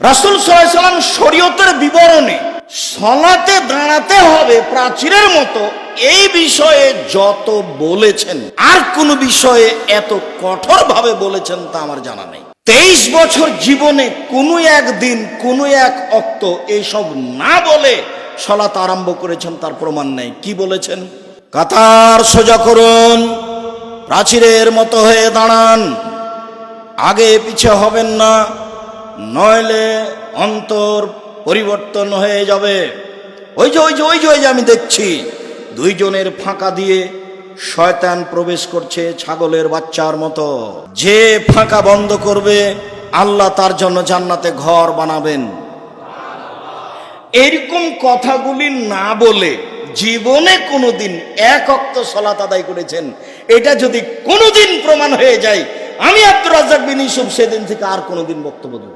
রাসূল সাল্লাল্লাহু আলাইহি ওয়াসাল্লাম শরীয়তের বিবরণে সালাতে দাঁড়াতে হবে প্রাচীরের মতো এই বিষয়ে যত বলেছেন, আর কোন বিষয়ে এত কঠোরভাবে বলেছেন তা আমার জানা নেই। 23 বছর জীবনে কোনো একদিন কোনো এক অক্ত এইসব না বলে সালাত আরম্ভ করেছেন তার প্রমাণ নেই। কি বলেছেন? কাতার সোজা করুন, প্রাচীরের মতো হয়ে দাঁড়ান, আগে পিছে হবেন না, নইলে অন্তর পরিবর্তন হয়ে যাবে। ওই যে আমি দেখছি দুইজনের ফাঁকা দিয়ে শয়তান প্রবেশ করছে ছাগলের বাচ্চার মতো। যে ফাঁকা বন্ধ করবে আল্লাহ তার জন্য জান্নাতে ঘর বানাবেন। এরকম কথাগুলি না বলে জীবনে কোনোদিন এক ওয়াক্ত সালাত আদায় করেছেন, এটা যদি কোনোদিন প্রমাণ হয়ে যায়, আমি আব্দুর রাজ্জাক বিন ইউসুফ সেদিন থেকে আর কোনোদিন বক্তব্য দেব।